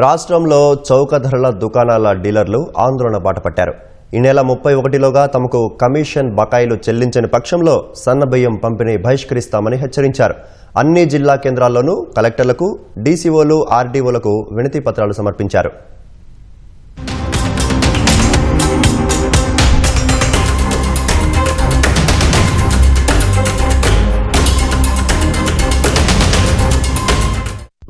రాష్ట్రంలో చౌక ధరల దుకాణాల డీలర్లు ఆందోళన బాటపట్టారు. ఈ నెల 31లోగా తమకు కమిషన్ బకాయిలు చెల్లించని పక్షంలో సన్నబియ్యం పంపిణీ బహిష్కరిస్తామని హెచ్చరించారు. అన్ని జిల్లా కేంద్రాల్లోనూ కలెక్టర్లకు, డీసీఓలు, ఆర్డీఓలకు వినతి పత్రాలు సమర్పించారు.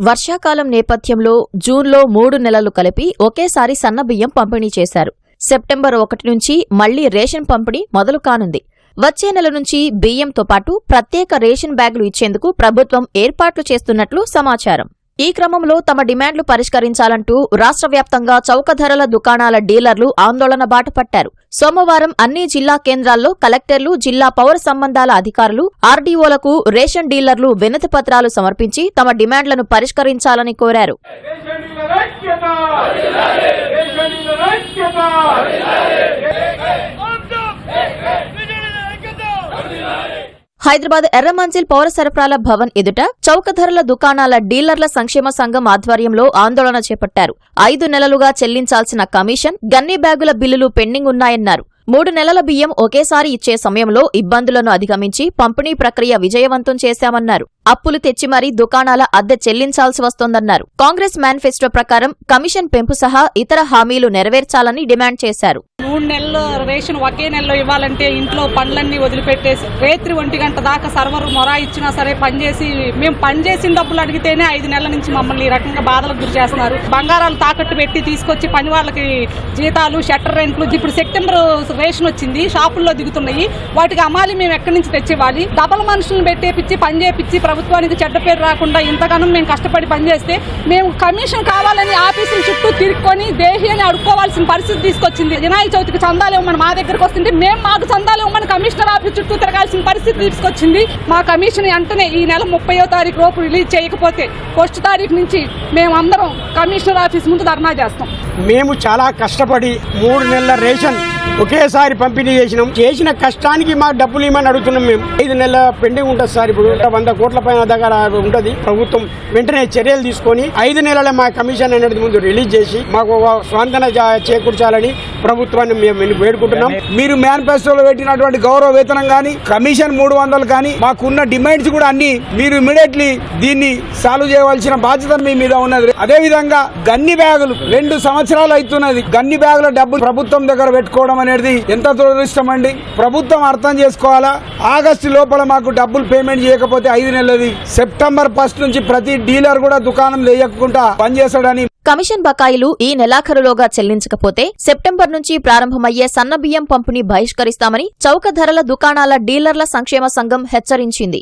వర్షాకాలం నేపథ్యంలో జూన్లో 3 నెలలు కలిపి ఒకేసారి సన్నబియ్యం పంపిణీ చేశారు. సెప్టెంబర్ 1 నుంచి మళ్లీ రేషన్ పంపిణీ మొదలు కానుంది. వచ్చే నెల నుంచి బియ్యంతో పాటు ప్రత్యేక రేషన్ బ్యాగులు ఇచ్చేందుకు ప్రభుత్వం ఏర్పాట్లు చేస్తున్నట్లు సమాచారం. ఈ క్రమంలో తమ డిమాండ్లు పరిష్కరించాలంటూ రాష్ట్ర వ్యాప్తంగా చౌక ధరల దుకాణాల డీలర్లు ఆందోళన బాటపట్టారు. సోమవారం అన్ని జిల్లా కేంద్రాల్లో కలెక్టర్లు, జిల్లా పౌర సంబంధాల అధికారులు, ఆర్డీఓలకు రేషన్ డీలర్లు వినతి పత్రాలు సమర్పించి తమ డిమాండ్లను పరిష్కరించాలని కోరారు. హైదరాబాద్ ఎర్రమంజిల్ పౌర సరఫరాల భవన్ ఎదుట చౌక ధరల దుకాణాల డీలర్ల సంక్షేమ సంఘం ఆధ్వర్యంలో ఆందోళన చేపట్టారు. 5 నెలలుగా చెల్లించాల్సిన కమిషన్, గన్నీ బ్యాగుల బిల్లులు పెండింగ్ ఉన్నాయన్నారు. 3 నెలల బియ్యం ఒకేసారి ఇచ్చే సమయంలో ఇబ్బందులను అధిగమించి పంపిణీ ప్రక్రియ విజయవంతం చేశామన్నారు. అప్పులు తెచ్చి మరీ దుకాణాల అద్దె చెల్లించాల్సి వస్తోందన్నారు. కాంగ్రెస్ మేనిఫెస్టో ప్రకారం కమిషన్ పెంపు సహా ఇతర హామీలు నెరవేర్చాలని డిమాండ్ చేశారు. 3 నెలల రేషన్ ఒకే నెలలో ఇవ్వాలంటే ఇంట్లో పనులన్నీ వదిలిపెట్టేసి రాత్రి 1 గంట దాకా సర్వర్ మొరా ఇచ్చినా సరే పనిచేసి మేము పనిచేసిన డబ్బులు అడిగితేనే 5 నెలల నుంచి మమ్మల్ని ఈ రకంగా బాధలకు గురి చేస్తున్నారు. బంగారాలు తాకట్టు పెట్టి తీసుకొచ్చి పని వాళ్ళకి జీతాలు, షట్టర్ రెంట్లు, ఇప్పుడు సెప్టెంబర్ రేషన్ వచ్చింది, షాపుల్లో దిగుతున్నాయి. వాటికి అమాలి మేము ఎక్కడి నుంచి తెచ్చేవాలి? డబల్ మనుషులను పెట్టేపిచ్చి పని చేపించి ప్రభుత్వానికి చెడ్డ పేరు రాకుండా ఇంతగానం మేము కష్టపడి పనిచేస్తే మేము కమిషన్ కావాలని ఆఫీసుల చుట్టూ తిరుక్కొని దేహి అని అడుక్కోవాల్సిన పరిస్థితి తీసుకొచ్చింది. వినాయక చవితికి చందాలు ఇవ్వమని మా దగ్గరకు వస్తుంది, మేము మాకు చందాలు ఇవ్వమని కమిషనర్ ఆఫీస్ చుట్టూ తిరగాల్సిన పరిస్థితి తీసుకొచ్చింది. మా కమిషన్ వెంటనే ఈ నెల 30వ తారీఖు లోపు రిలీజ్ చేయకపోతే 1 తారీఖు నుంచి మేమందరం కమిషనర్ ఆఫీస్ ముందు ధర్నా చేస్తాం. మేము చాలా కష్టపడి 3 నెలల రేషన్ ఒకేసారి పంపిణీ చేసిన కష్టానికి మాకు డబ్బులు ఇవ్వమని అడుగుతున్నాం. మేము 5 నెలల పెండింగ్ ఉంటుంది సార్. ఇప్పుడు 100 కోట్ల పైన దగ్గర ఉంటుంది. ప్రభుత్వం వెంటనే చర్యలు తీసుకొని 5 నెలల మా కమిషన్ అనేది ముందు రిలీజ్ చేసి మాకు స్వాంతన చేకూర్చాలని ప్రభుత్వాన్ని మేము వేడుకుంటున్నాం. మీరు మేనిఫెస్టోలో పెట్టినటువంటి గౌరవ వేతనం కానీ, కమిషన్ 300 కానీ, మాకున్న డిమాండ్స్ కూడా అన్ని మీరు ఇమీడియట్లీ దీన్ని సాల్వ్ చేయవలసిన బాధ్యత మీ మీద ఉన్నది. అదే విధంగా గన్ని బ్యాగులు 2 సంవత్సరాలు అవుతున్నది. గన్ని బ్యాగుల డబ్బులు ప్రభుత్వం దగ్గర పెట్టుకోవడం అనేది ఎంత దురదృష్టం అండి. ప్రభుత్వం అర్థం చేసుకోవాలా. ఆగస్టు లోపల మాకు డబ్బులు పేమెంట్ చేయకపోతే 5 నెలలది సెప్టెంబర్ 1 నుంచి ప్రతి డీలర్ కూడా దుకాణం లేకుండా పనిచేస్తాడని. కమిషన్ బకాయిలు ఈ నెలాఖరులోగా చెల్లించకపోతే సెప్టెంబర్ నుంచి ప్రారంభమయ్యే సన్నబియ్యం పంపిణీ బహిష్కరిస్తామని చౌక ధరల దుకాణాల డీలర్ల సంక్షేమ సంఘం హెచ్చరించింది.